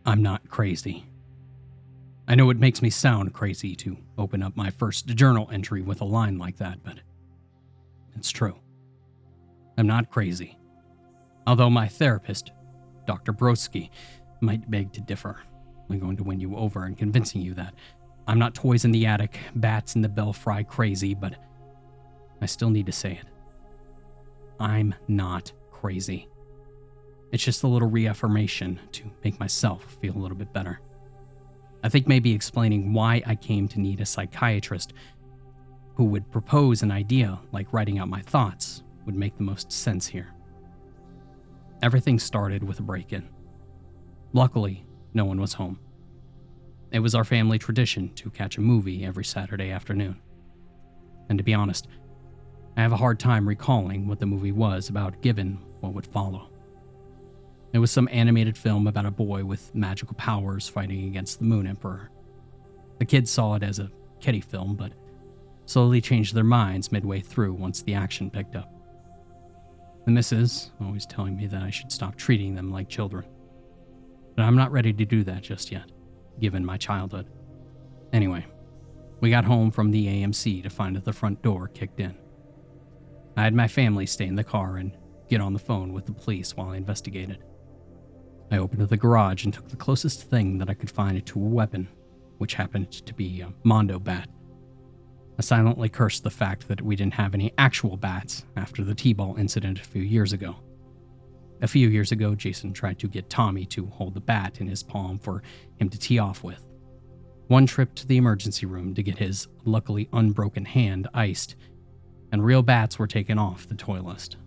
I'm not crazy. I know it makes me sound crazy to open up my first journal entry with a line like that, but it's true. I'm not crazy. Although my therapist, Dr. Brodsky, might beg to differ. I'm going to win you over in convincing you that I'm not toys in the attic, bats in the belfry crazy, but I still need to say it. I'm not crazy. It's just a little reaffirmation to make myself feel a little bit better. I think maybe explaining why I came to need a psychiatrist who would propose an idea like writing out my thoughts would make the most sense here. Everything started with a break-in. Luckily, no one was home. It was our family tradition to catch a movie every Saturday afternoon. And to be honest, I have a hard time recalling what the movie was about given what would follow. It was some animated film about a boy with magical powers fighting against the Moon Emperor. The kids saw it as a kiddie film, but slowly changed their minds midway through once the action picked up. The missus always telling me that I should stop treating them like children. But I'm not ready to do that just yet, given my childhood. Anyway, we got home from the AMC to find that the front door kicked in. I had my family stay in the car and get on the phone with the police while I investigated. I opened the garage and took the closest thing that I could find to a weapon, which happened to be a Mondo bat. I silently cursed the fact that we didn't have any actual bats after the T-ball incident a few years ago. A few years ago, Jason tried to get Tommy to hold the bat in his palm for him to tee off with. One trip to the emergency room to get his luckily unbroken hand iced, and real bats were taken off the toy list.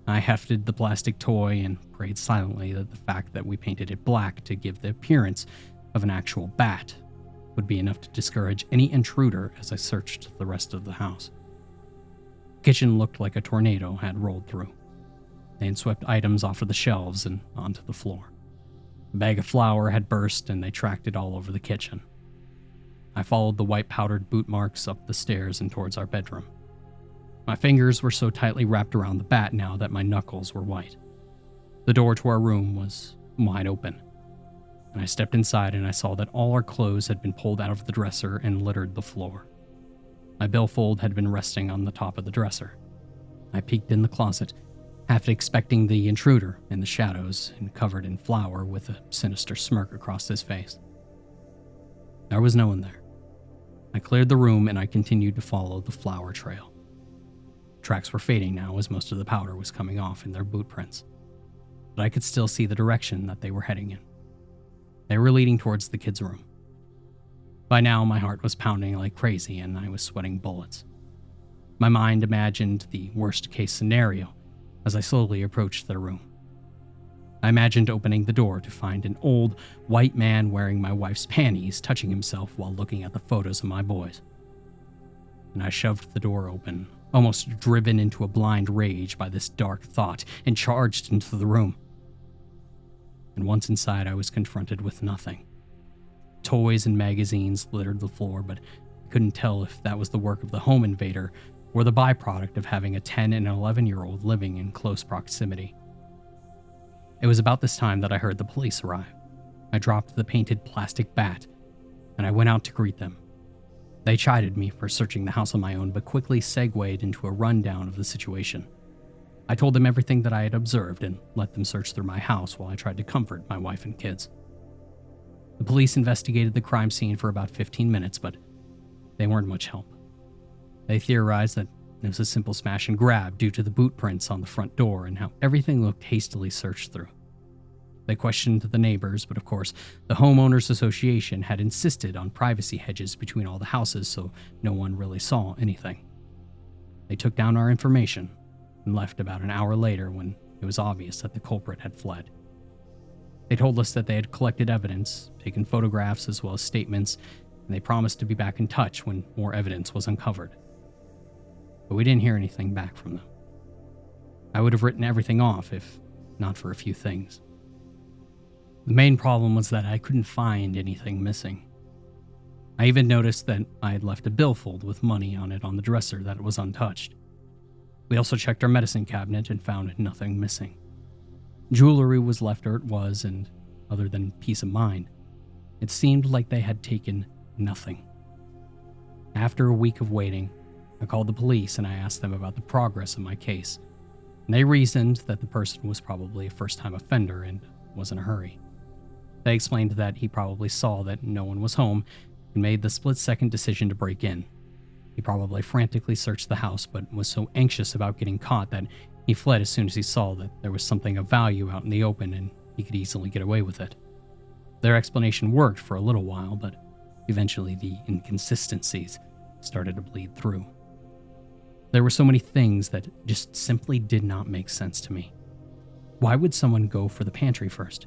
I hefted the plastic toy and prayed silently that the fact that we painted it black to give the appearance of an actual bat would be enough to discourage any intruder as I searched the rest of the house. The kitchen looked like a tornado had rolled through. They had swept items off of the shelves and onto the floor. A bag of flour had burst and they tracked it all over the kitchen. I followed the white powdered boot marks up the stairs and towards our bedroom. My fingers were so tightly wrapped around the bat now that my knuckles were white. The door to our room was wide open, and I stepped inside and I saw that all our clothes had been pulled out of the dresser and littered the floor. My billfold had been resting on the top of the dresser. I peeked in the closet, half expecting the intruder in the shadows and covered in flour with a sinister smirk across his face. There was no one there. I cleared the room and I continued to follow the flour trail. Tracks were fading now as most of the powder was coming off in their boot prints, but I could still see the direction that they were heading in. They were leading towards the kids' room. By now, my heart was pounding like crazy and I was sweating bullets. My mind imagined the worst-case scenario as I slowly approached their room. I imagined opening the door to find an old, white man wearing my wife's panties touching himself while looking at the photos of my boys. And I shoved the door open, almost driven into a blind rage by this dark thought, and charged into the room. And once inside, I was confronted with nothing. Toys and magazines littered the floor, but I couldn't tell if that was the work of the home invader or the byproduct of having a 10 and 11-year-old living in close proximity. It was about this time that I heard the police arrive. I dropped the painted plastic bat, and I went out to greet them. They chided me for searching the house on my own, but quickly segued into a rundown of the situation. I told them everything that I had observed and let them search through my house while I tried to comfort my wife and kids. The police investigated the crime scene for about 15 minutes, but they weren't much help. They theorized that it was a simple smash and grab due to the boot prints on the front door and how everything looked hastily searched through. They questioned the neighbors, but of course, the homeowners association had insisted on privacy hedges between all the houses, so no one really saw anything. They took down our information and left about an hour later when it was obvious that the culprit had fled. They told us that they had collected evidence, taken photographs as well as statements, and they promised to be back in touch when more evidence was uncovered. But we didn't hear anything back from them. I would have written everything off if not for a few things. The main problem was that I couldn't find anything missing. I even noticed that I had left a billfold with money on it on the dresser that was untouched. We also checked our medicine cabinet and found nothing missing. Jewelry was left where it was, and other than peace of mind. It seemed like they had taken nothing. After a week of waiting, I called the police and I asked them about the progress of my case. And they reasoned that the person was probably a first-time offender and was in a hurry. They explained that he probably saw that no one was home and made the split-second decision to break in. He probably frantically searched the house but was so anxious about getting caught that he fled as soon as he saw that there was something of value out in the open and he could easily get away with it. Their explanation worked for a little while, but eventually the inconsistencies started to bleed through. There were so many things that just simply did not make sense to me. Why would someone go for the pantry first?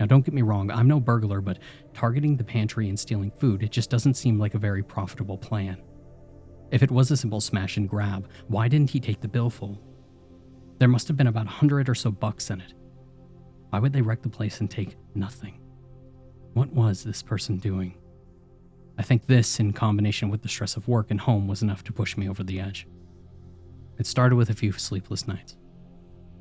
Now, don't get me wrong, I'm no burglar, but targeting the pantry and stealing food, it just doesn't seem like a very profitable plan. If it was a simple smash and grab, why didn't he take the billfold? There must have been about 100 or so bucks in it. Why would they wreck the place and take nothing? What was this person doing? I think this, in combination with the stress of work and home, was enough to push me over the edge. It started with a few sleepless nights.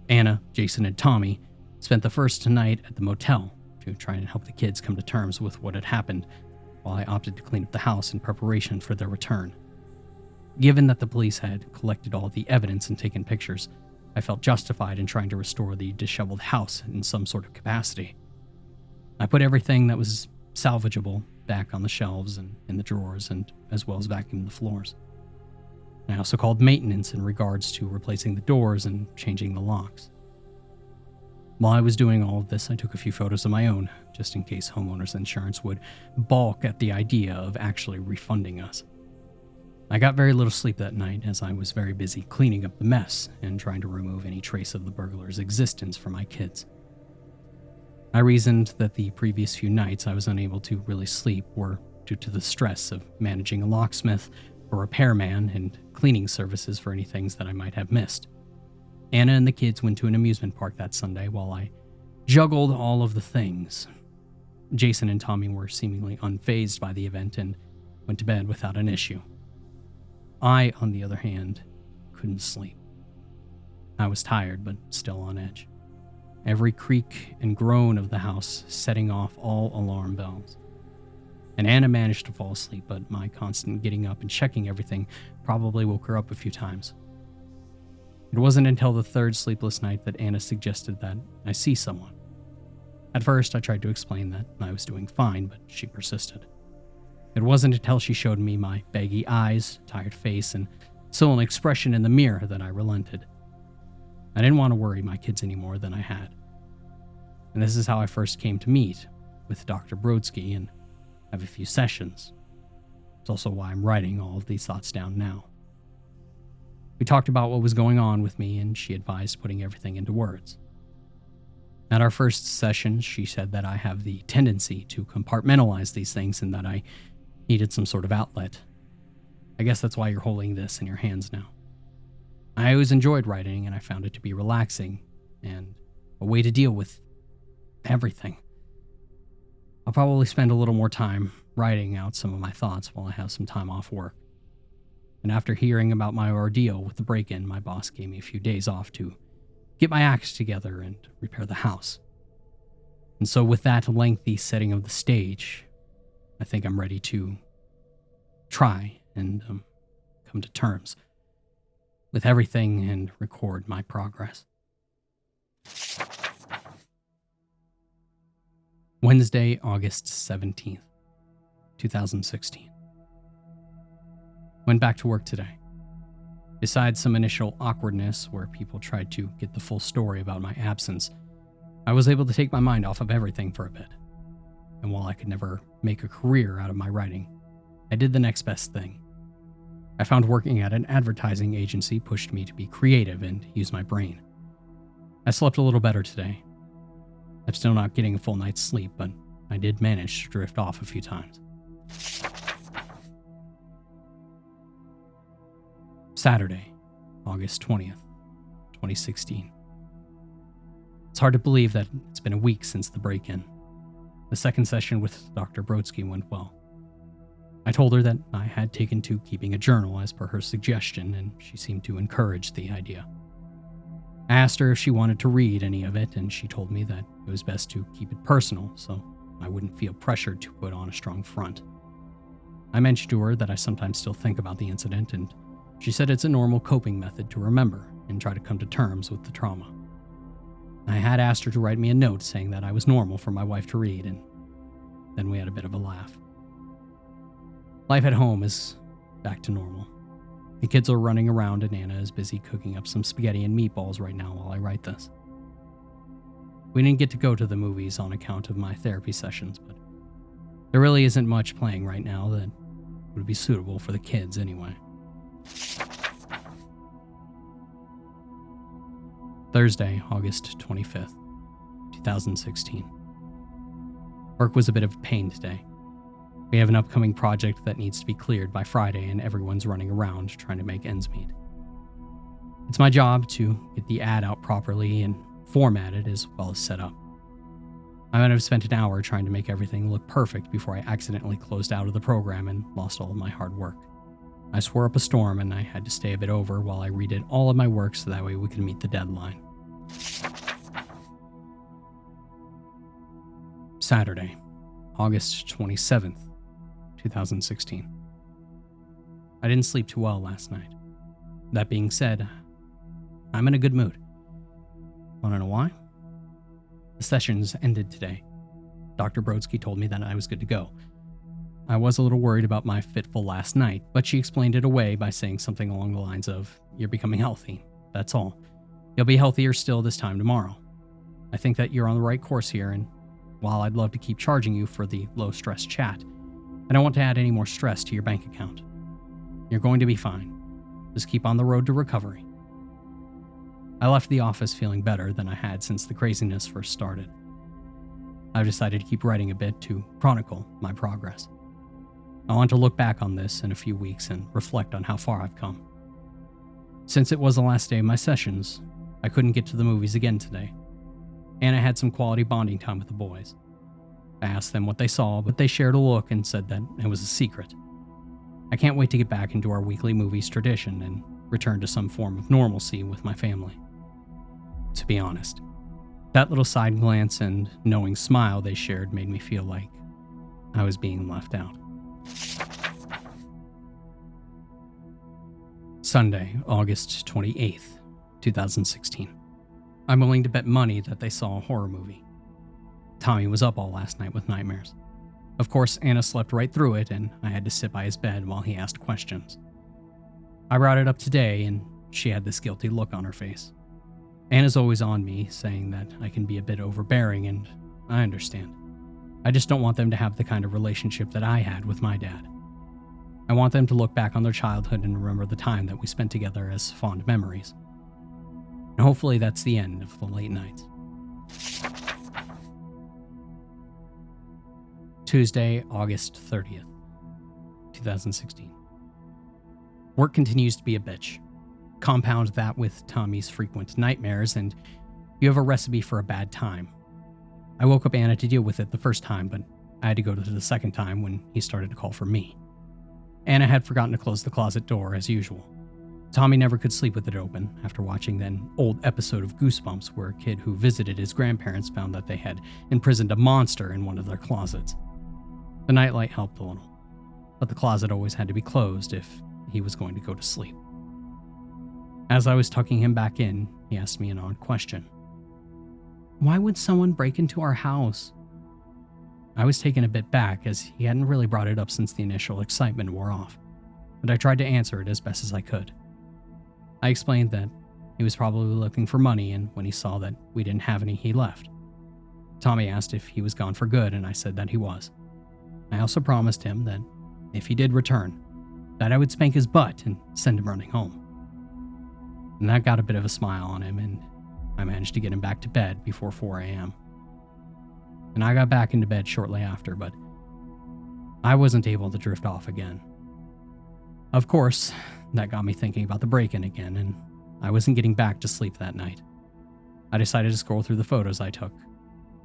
Anna, Jason, and Tommy spent the first night at the motel to try and help the kids come to terms with what had happened, while I opted to clean up the house in preparation for their return. Given that the police had collected all the evidence and taken pictures, I felt justified in trying to restore the disheveled house in some sort of capacity. I put everything that was salvageable back on the shelves and in the drawers, and as well as vacuumed the floors. I also called maintenance in regards to replacing the doors and changing the locks. While I was doing all of this, I took a few photos of my own, just in case homeowners insurance would balk at the idea of actually refunding us. I got very little sleep that night as I was very busy cleaning up the mess and trying to remove any trace of the burglar's existence from my kids. I reasoned that the previous few nights I was unable to really sleep were due to the stress of managing a locksmith, a repairman, and cleaning services for any things that I might have missed. Anna and the kids went to an amusement park that Sunday while I juggled all of the things. Jason and Tommy were seemingly unfazed by the event and went to bed without an issue. I, on the other hand, couldn't sleep. I was tired, but still on edge. Every creak and groan of the house setting off all alarm bells. And Anna managed to fall asleep, but my constant getting up and checking everything probably woke her up a few times. It wasn't until the third sleepless night that Anna suggested that I see someone. At first, I tried to explain that I was doing fine, but she persisted. It wasn't until she showed me my baggy eyes, tired face, and sullen expression in the mirror that I relented. I didn't want to worry my kids any more than I had. And this is how I first came to meet with Dr. Brodsky and have a few sessions. It's also why I'm writing all of these thoughts down now. We talked about what was going on with me, and she advised putting everything into words. At our first session, she said that I have the tendency to compartmentalize these things and that I needed some sort of outlet. I guess that's why you're holding this in your hands now. I always enjoyed writing, and I found it to be relaxing and a way to deal with everything. I'll probably spend a little more time writing out some of my thoughts while I have some time off work. And after hearing about my ordeal with the break-in, my boss gave me a few days off to get my acts together and repair the house. And so with that lengthy setting of the stage, I think I'm ready to try and come to terms with everything and record my progress. Wednesday, August 17th, 2016. Went back to work today. Besides some initial awkwardness where people tried to get the full story about my absence, I was able to take my mind off of everything for a bit. And while I could never make a career out of my writing, I did the next best thing. I found working at an advertising agency pushed me to be creative and use my brain. I slept a little better today. I'm still not getting a full night's sleep, but I did manage to drift off a few times. Saturday, August 20th, 2016. It's hard to believe that it's been a week since the break-in. The second session with Dr. Brodsky went well. I told her that I had taken to keeping a journal as per her suggestion, and she seemed to encourage the idea. I asked her if she wanted to read any of it, and she told me that it was best to keep it personal so I wouldn't feel pressured to put on a strong front. I mentioned to her that I sometimes still think about the incident, and she said it's a normal coping method to remember and try to come to terms with the trauma. I had asked her to write me a note saying that I was normal for my wife to read, and then we had a bit of a laugh. Life at home is back to normal. The kids are running around and Anna is busy cooking up some spaghetti and meatballs right now while I write this. We didn't get to go to the movies on account of my therapy sessions, but there really isn't much playing right now that would be suitable for the kids anyway. Thursday, August 25th, 2016. Work was a bit of a pain today. We have an upcoming project that needs to be cleared by Friday and everyone's running around trying to make ends meet. It's my job to get the ad out properly and formatted as well as set up. I might have spent an hour trying to make everything look perfect before I accidentally closed out of the program and lost all of my hard work. I swore up a storm and I had to stay a bit over while I redid all of my work so that way we could meet the deadline. Saturday, August 27th, 2016. I didn't sleep too well last night. That being said, I'm in a good mood. Want to know why? The sessions ended today. Dr. Brodsky told me that I was good to go. I was a little worried about my fitful last night, but she explained it away by saying something along the lines of, "You're becoming healthy. That's all. You'll be healthier still this time tomorrow. I think that you're on the right course here, and while I'd love to keep charging you for the low-stress chat, I don't want to add any more stress to your bank account. You're going to be fine. Just keep on the road to recovery." I left the office feeling better than I had since the craziness first started. I've decided to keep writing a bit to chronicle my progress. I want to look back on this in a few weeks and reflect on how far I've come. Since it was the last day of my sessions, I couldn't get to the movies again today, and I had some quality bonding time with the boys. I asked them what they saw, but they shared a look and said that it was a secret. I can't wait to get back into our weekly movies tradition and return to some form of normalcy with my family. To be honest, that little side glance and knowing smile they shared made me feel like I was being left out. Sunday, August 28th, 2016. I'm willing to bet money that they saw a horror movie. Tommy was up all last night with nightmares. Of course, Anna slept right through it, and I had to sit by his bed while he asked questions. I brought it up today, and she had this guilty look on her face. Anna's always on me, saying that I can be a bit overbearing, and I understand. I just don't want them to have the kind of relationship that I had with my dad. I want them to look back on their childhood and remember the time that we spent together as fond memories. And hopefully that's the end of the late nights. Tuesday, August 30th, 2016. Work continues to be a bitch. Compound that with Tommy's frequent nightmares, and you have a recipe for a bad time. I woke up Anna to deal with it the first time, but I had to go to the second time when he started to call for me. Anna had forgotten to close the closet door as usual. Tommy never could sleep with it open after watching an old episode of Goosebumps where a kid who visited his grandparents found that they had imprisoned a monster in one of their closets. The nightlight helped a little, but the closet always had to be closed if he was going to go to sleep. As I was tucking him back in, he asked me an odd question. "Why would someone break into our house?" I was taken a bit back as he hadn't really brought it up since the initial excitement wore off, but I tried to answer it as best as I could. I explained that he was probably looking for money, and when he saw that we didn't have any, he left. Tommy asked if he was gone for good, and I said that he was. I also promised him that if he did return, that I would spank his butt and send him running home. And that got a bit of a smile on him, and I managed to get him back to bed before 4 a.m. And I got back into bed shortly after, but I wasn't able to drift off again. Of course, that got me thinking about the break-in again, and I wasn't getting back to sleep that night. I decided to scroll through the photos I took,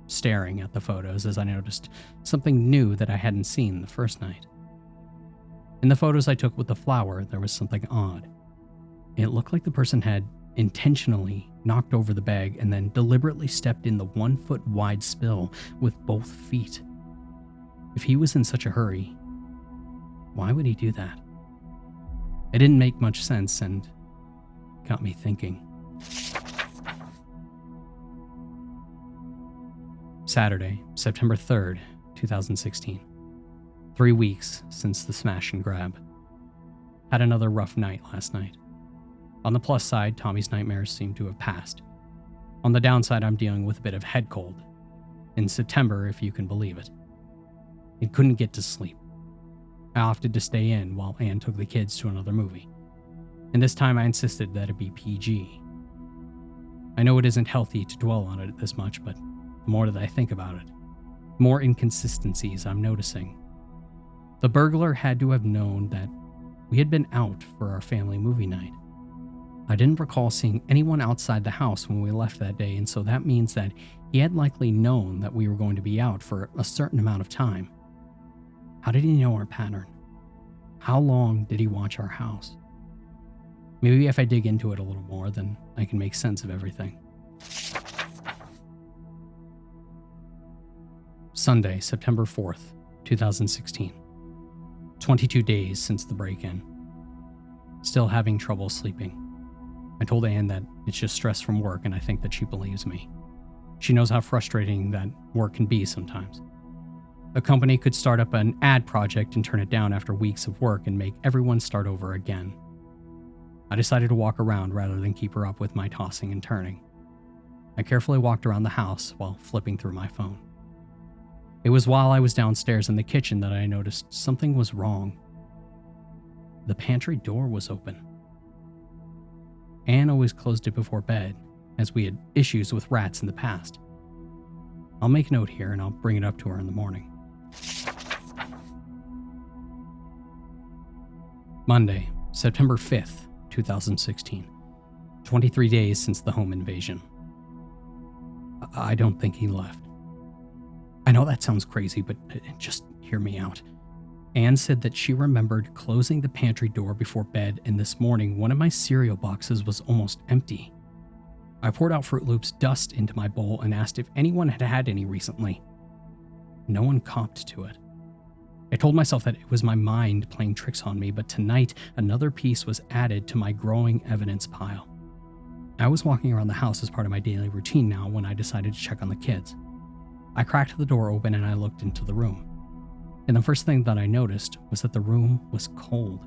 staring at the photos as I noticed something new that I hadn't seen the first night. In the photos I took with the flower, there was something odd. It looked like the person had intentionally knocked over the bag and then deliberately stepped in the 1-foot wide spill with both feet. If he was in such a hurry, why would he do that? It didn't make much sense and got me thinking. Saturday, September 3rd, 2016. 3 weeks since the smash and grab. Had another rough night last night. On the plus side, Tommy's nightmares seem to have passed. On the downside, I'm dealing with a bit of head cold. In September, if you can believe it. I couldn't get to sleep. I opted to stay in while Anne took the kids to another movie. And this time I insisted that it be PG. I know it isn't healthy to dwell on it this much, but the more that I think about it, the more inconsistencies I'm noticing. The burglar had to have known that we had been out for our family movie night. I didn't recall seeing anyone outside the house when we left that day, and so that means that he had likely known that we were going to be out for a certain amount of time. How did he know our pattern? How long did he watch our house? Maybe if I dig into it a little more, then I can make sense of everything. Sunday, September 4th, 2016. 22 days since the break-in. Still having trouble sleeping. I told Anne that it's just stress from work, and I think that she believes me. She knows how frustrating that work can be sometimes. A company could start up an ad project and turn it down after weeks of work and make everyone start over again. I decided to walk around rather than keep her up with my tossing and turning. I carefully walked around the house while flipping through my phone. It was while I was downstairs in the kitchen that I noticed something was wrong. The pantry door was open. Anne always closed it before bed, as we had issues with rats in the past. I'll make note here and I'll bring it up to her in the morning. Monday, September 5th, 2016. 23 days since the home invasion. I don't think he left. I know that sounds crazy, but just hear me out. Anne said that she remembered closing the pantry door before bed, and this morning one of my cereal boxes was almost empty. I poured out Fruit Loops dust into my bowl and asked if anyone had had any recently. No one copped to it. I told myself that it was my mind playing tricks on me, but tonight another piece was added to my growing evidence pile. I was walking around the house as part of my daily routine now when I decided to check on the kids. I cracked the door open and I looked into the room. And the first thing that I noticed was that the room was cold.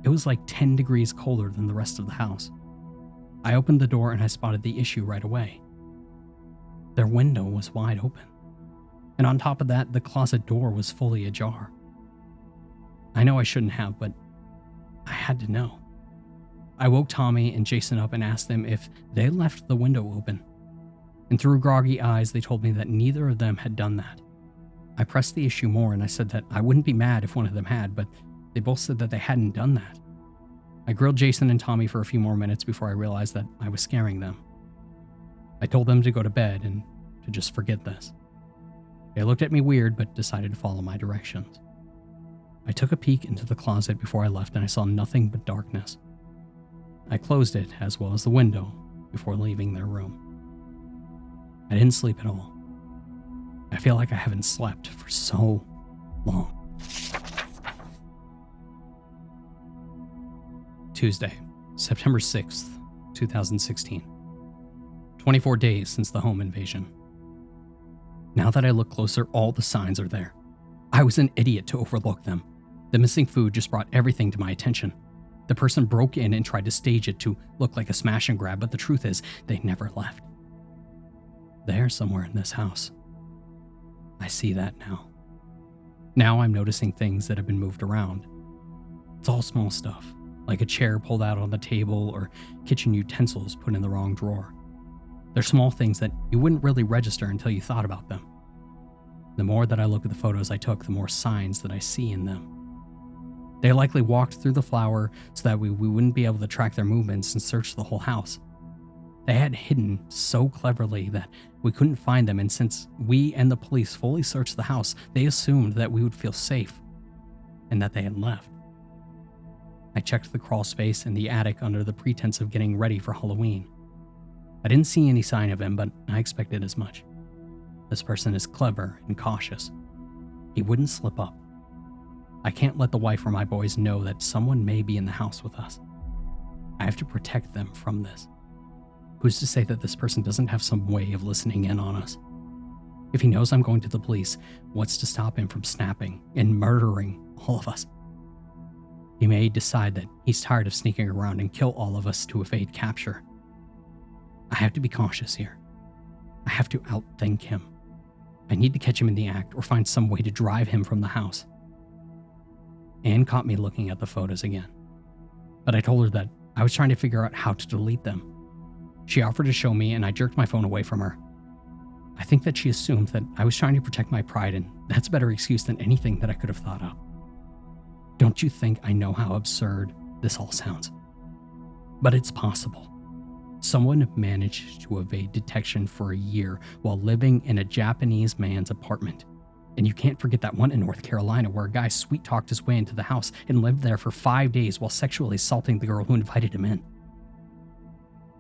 It was like 10 degrees colder than the rest of the house. I opened the door and I spotted the issue right away. Their window was wide open. And on top of that, the closet door was fully ajar. I know I shouldn't have, but I had to know. I woke Tommy and Jason up and asked them if they left the window open. And through groggy eyes, they told me that neither of them had done that. I pressed the issue more and I said that I wouldn't be mad if one of them had, but they both said that they hadn't done that. I grilled Jason and Tommy for a few more minutes before I realized that I was scaring them. I told them to go to bed and to just forget this. They looked at me weird, but decided to follow my directions. I took a peek into the closet before I left and I saw nothing but darkness. I closed it as well as the window before leaving their room. I didn't sleep at all. I feel like I haven't slept for so long. Tuesday, September 6th, 2016. 24 days since the home invasion. Now that I look closer, all the signs are there. I was an idiot to overlook them. The missing food just brought everything to my attention. The person broke in and tried to stage it to look like a smash and grab, but the truth is, they never left. They're somewhere in this house. I see that now. Now I'm noticing things that have been moved around. It's all small stuff, like a chair pulled out on the table or kitchen utensils put in the wrong drawer. They're small things that you wouldn't really register until you thought about them. The more that I look at the photos I took, the more signs that I see in them. They likely walked through the flower so that we wouldn't be able to track their movements and search the whole house. They had hidden so cleverly that we couldn't find them, and since we and the police fully searched the house, they assumed that we would feel safe and that they had left. I checked the crawl space in the attic under the pretense of getting ready for Halloween. I didn't see any sign of him, but I expected as much. This person is clever and cautious. He wouldn't slip up. I can't let the wife or my boys know that someone may be in the house with us. I have to protect them from this. Who's to say that this person doesn't have some way of listening in on us? If he knows I'm going to the police, what's to stop him from snapping and murdering all of us? He may decide that he's tired of sneaking around and kill all of us to evade capture. I have to be cautious here. I have to outthink him. I need to catch him in the act or find some way to drive him from the house. Anne caught me looking at the photos again, but I told her that I was trying to figure out how to delete them. She offered to show me, and I jerked my phone away from her. I think that she assumed that I was trying to protect my pride, and that's a better excuse than anything that I could have thought of. Don't you think I know how absurd this all sounds? But it's possible. Someone managed to evade detection for a year while living in a Japanese man's apartment. And you can't forget that one in North Carolina where a guy sweet-talked his way into the house and lived there for 5 days while sexually assaulting the girl who invited him in.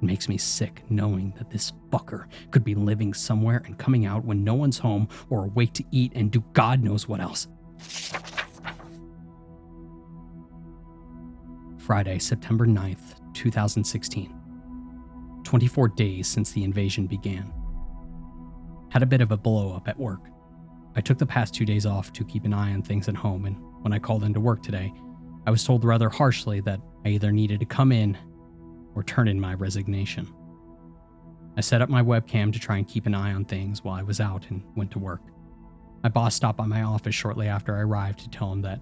It makes me sick knowing that this fucker could be living somewhere and coming out when no one's home or awake to eat and do God knows what else. Friday, September 9th, 2016. 24 days since the invasion began. Had a bit of a blow-up at work. I took the past 2 days off to keep an eye on things at home, and when I called into work today, I was told rather harshly that I either needed to come in or turn in my resignation. I set up my webcam to try and keep an eye on things while I was out and went to work. My boss stopped by my office shortly after I arrived to tell him that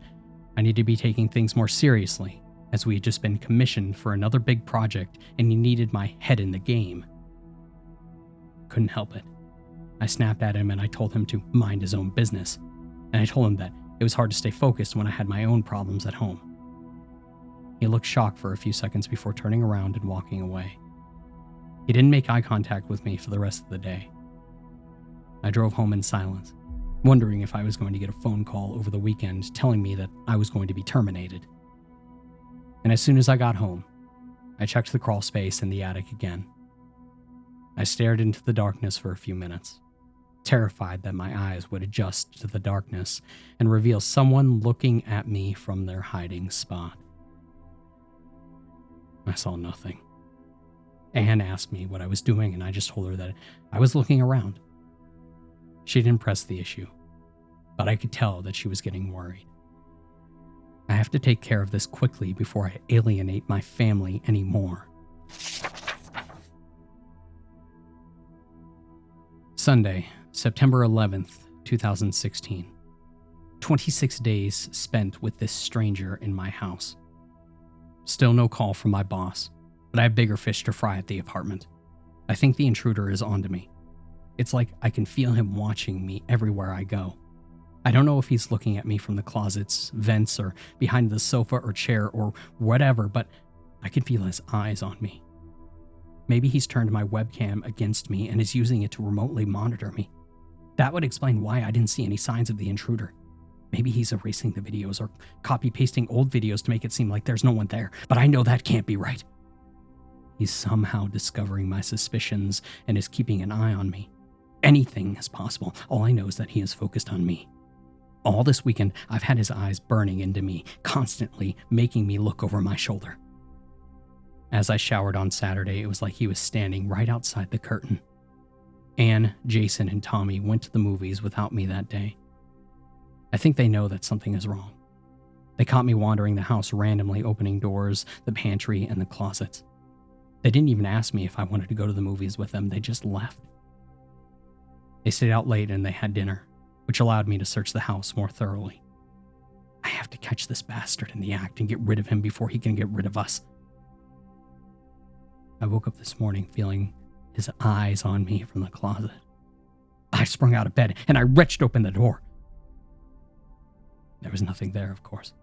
I needed to be taking things more seriously, as we had just been commissioned for another big project and he needed my head in the game. Couldn't help it. I snapped at him and I told him to mind his own business, and I told him that it was hard to stay focused when I had my own problems at home. He looked shocked for a few seconds before turning around and walking away. He didn't make eye contact with me for the rest of the day. I drove home in silence, wondering if I was going to get a phone call over the weekend telling me that I was going to be terminated. And as soon as I got home, I checked the crawl space in the attic again. I stared into the darkness for a few minutes, terrified that my eyes would adjust to the darkness and reveal someone looking at me from their hiding spot. I saw nothing. Anne asked me what I was doing, and I just told her that I was looking around. She didn't press the issue, but I could tell that she was getting worried. I have to take care of this quickly before I alienate my family anymore. Sunday, September 11th, 2016. 26 days spent with this stranger in my house. Still no call from my boss, but I have bigger fish to fry at the apartment. I think the intruder is onto me. It's like I can feel him watching me everywhere I go. I don't know if he's looking at me from the closets, vents, or behind the sofa or chair or whatever, but I can feel his eyes on me. Maybe he's turned my webcam against me and is using it to remotely monitor me. That would explain why I didn't see any signs of the intruder. Maybe he's erasing the videos or copy-pasting old videos to make it seem like there's no one there, but I know that can't be right. He's somehow discovering my suspicions and is keeping an eye on me. Anything is possible. All I know is that he is focused on me. All this weekend, I've had his eyes burning into me, constantly making me look over my shoulder. As I showered on Saturday, it was like he was standing right outside the curtain. Anne, Jason, and Tommy went to the movies without me that day. I think they know that something is wrong. They caught me wandering the house randomly, opening doors, the pantry, and the closets. They didn't even ask me if I wanted to go to the movies with them, they just left. They stayed out late and they had dinner, which allowed me to search the house more thoroughly. I have to catch this bastard in the act and get rid of him before he can get rid of us. I woke up this morning feeling his eyes on me from the closet. I sprung out of bed and I wrenched open the door. There was nothing there, of course.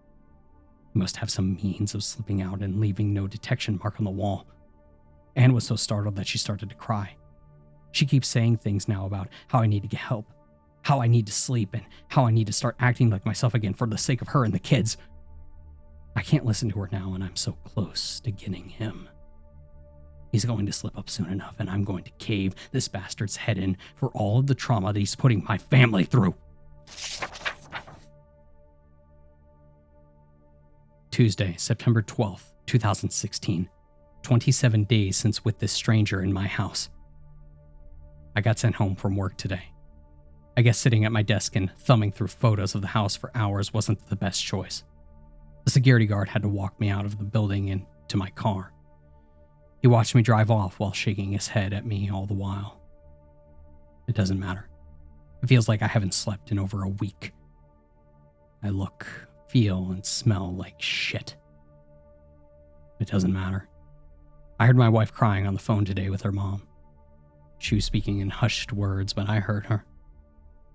He must have some means of slipping out and leaving no detection mark on the wall. Anne was so startled that she started to cry. She keeps saying things now about how I need to get help, how I need to sleep, and how I need to start acting like myself again for the sake of her and the kids. I can't listen to her now, and I'm so close to getting him. He's going to slip up soon enough, and I'm going to cave this bastard's head in for all of the trauma that he's putting my family through. Tuesday, September 12th, 2016. 27 days since with this stranger in my house. I got sent home from work today. I guess sitting at my desk and thumbing through photos of the house for hours wasn't the best choice. The security guard had to walk me out of the building and to my car. He watched me drive off while shaking his head at me all the while. It doesn't matter. It feels like I haven't slept in over a week. I look, feel, and smell like shit. It doesn't matter. I heard my wife crying on the phone today with her mom. She was speaking in hushed words, but I heard her.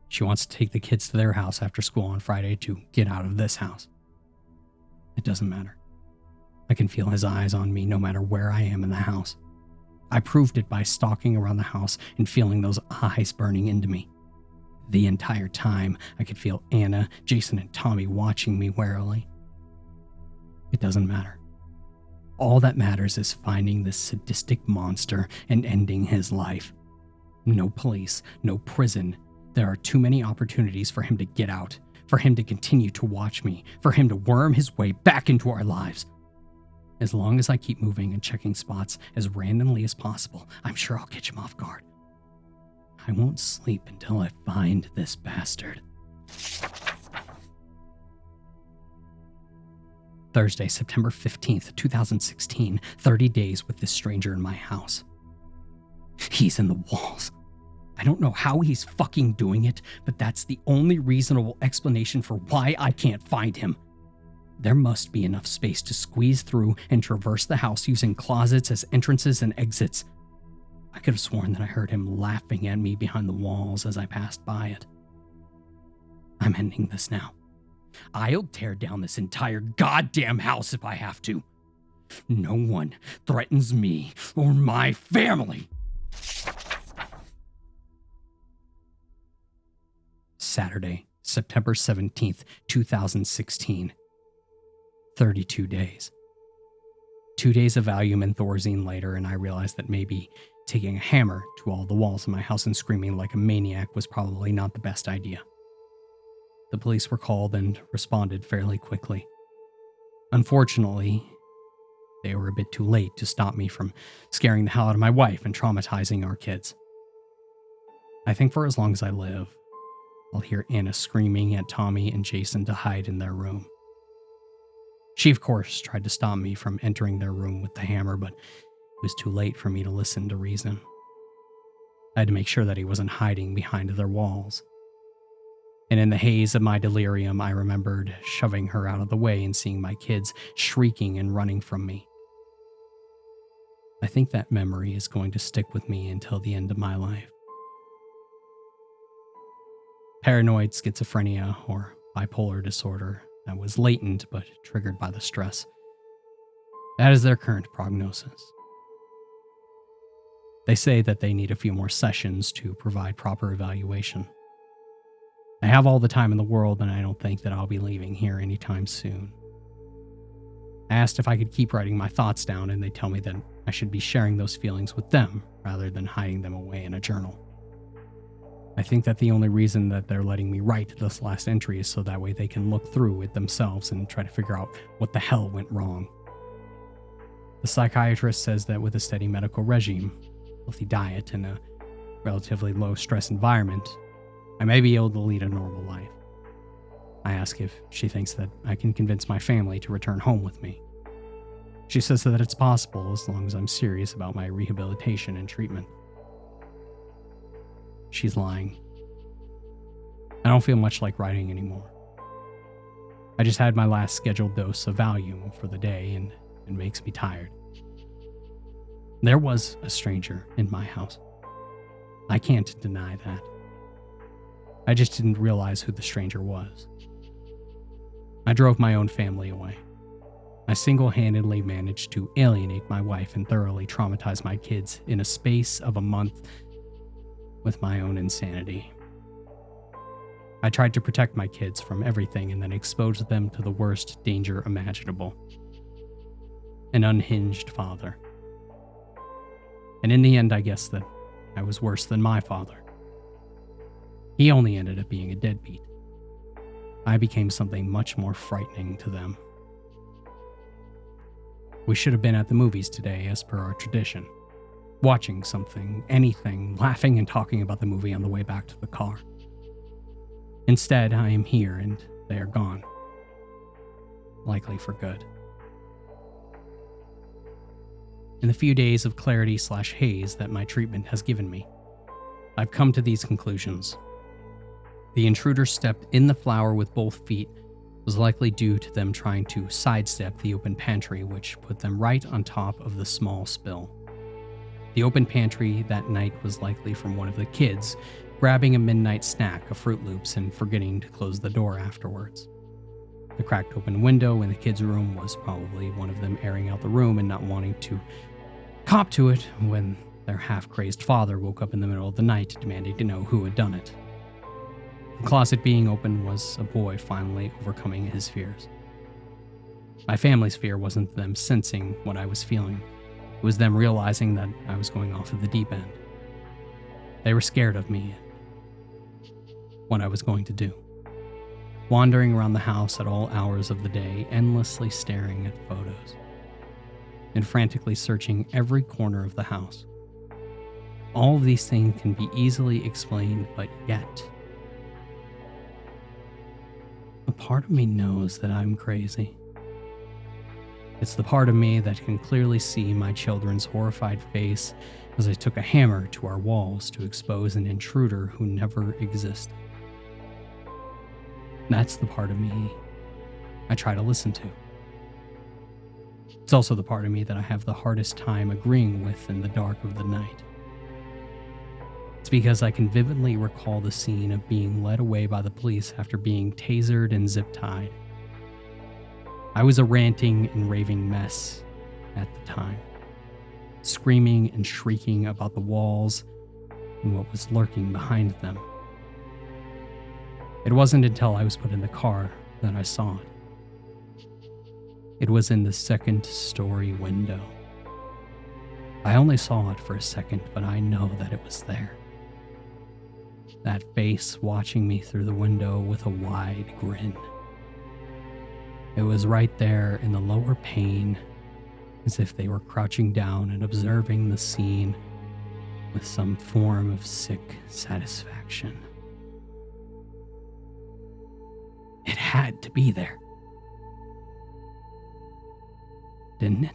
She wants to take the kids to their house after school on Friday to get out of this house. It doesn't matter. I can feel his eyes on me no matter where I am in the house. I proved it by stalking around the house and feeling those eyes burning into me. The entire time, I could feel Anna, Jason, and Tommy watching me warily. It doesn't matter. All that matters is finding this sadistic monster and ending his life. No police, no prison. There are too many opportunities for him to get out, for him to continue to watch me, for him to worm his way back into our lives. As long as I keep moving and checking spots as randomly as possible, I'm sure I'll catch him off guard. I won't sleep until I find this bastard. Thursday, September 15th, 2016, 30 days with this stranger in my house. He's in the walls. I don't know how he's fucking doing it, but that's the only reasonable explanation for why I can't find him. There must be enough space to squeeze through and traverse the house using closets as entrances and exits. I could have sworn that I heard him laughing at me behind the walls as I passed by it. I'm ending this now. I'll tear down this entire goddamn house if I have to. No one threatens me or my family. Saturday, September 17th, 2016. 32 days. 2 days of Valium and Thorazine later, and I realized that maybe taking a hammer to all the walls of my house and screaming like a maniac was probably not the best idea. The police were called and responded fairly quickly. Unfortunately, they were a bit too late to stop me from scaring the hell out of my wife and traumatizing our kids. I think for as long as I live, I'll hear Anna screaming at Tommy and Jason to hide in their room. She, of course, tried to stop me from entering their room with the hammer, but it was too late for me to listen to reason. I had to make sure that he wasn't hiding behind their walls. And in the haze of my delirium, I remembered shoving her out of the way and seeing my kids shrieking and running from me. I think that memory is going to stick with me until the end of my life. Paranoid schizophrenia, or bipolar disorder, that was latent but triggered by the stress. That is their current prognosis. They say that they need a few more sessions to provide proper evaluation. I have all the time in the world, and I don't think that I'll be leaving here anytime soon. I asked if I could keep writing my thoughts down, and they tell me that I should be sharing those feelings with them rather than hiding them away in a journal. I think that the only reason that they're letting me write this last entry is so that way they can look through it themselves and try to figure out what the hell went wrong. The psychiatrist says that with a steady medical regime, healthy diet, and a relatively low-stress environment, I may be able to lead a normal life. I ask if she thinks that I can convince my family to return home with me. She says that it's possible as long as I'm serious about my rehabilitation and treatment. She's lying. I don't feel much like writing anymore. I just had my last scheduled dose of Valium for the day, and it makes me tired. There was a stranger in my house. I can't deny that. I just didn't realize who the stranger was. I drove my own family away. I single-handedly managed to alienate my wife and thoroughly traumatize my kids in a space of a month with my own insanity. I tried to protect my kids from everything and then exposed them to the worst danger imaginable. An unhinged father. And in the end, I guess that I was worse than my father. He only ended up being a deadbeat. I became something much more frightening to them. We should have been at the movies today, as per our tradition. Watching something, anything, laughing and talking about the movie on the way back to the car. Instead, I am here and they are gone. Likely for good. In the few days of clarity/haze that my treatment has given me, I've come to these conclusions. The intruder stepped in the flour with both feet was likely due to them trying to sidestep the open pantry, which put them right on top of the small spill. The open pantry that night was likely from one of the kids grabbing a midnight snack of Fruit Loops and forgetting to close the door afterwards. The cracked open window in the kids' room was probably one of them airing out the room and not wanting to cop to it when their half-crazed father woke up in the middle of the night demanding to know who had done it. The closet being open was a boy finally overcoming his fears. My family's fear wasn't them sensing what I was feeling. It was them realizing that I was going off of the deep end. They were scared of me and what I was going to do. Wandering around the house at all hours of the day, endlessly staring at photos, and frantically searching every corner of the house. All of these things can be easily explained, but yet, a part of me knows that I'm crazy. It's the part of me that can clearly see my children's horrified face as I took a hammer to our walls to expose an intruder who never existed. That's the part of me I try to listen to. It's also the part of me that I have the hardest time agreeing with in the dark of the night. It's because I can vividly recall the scene of being led away by the police after being tasered and zip-tied. I was a ranting and raving mess at the time, screaming and shrieking about the walls and what was lurking behind them. It wasn't until I was put in the car that I saw it. It was in the second-story window. I only saw it for a second, but I know that it was there. That face watching me through the window with a wide grin. It was right there in the lower pane, as if they were crouching down and observing the scene with some form of sick satisfaction. It had to be there, didn't it?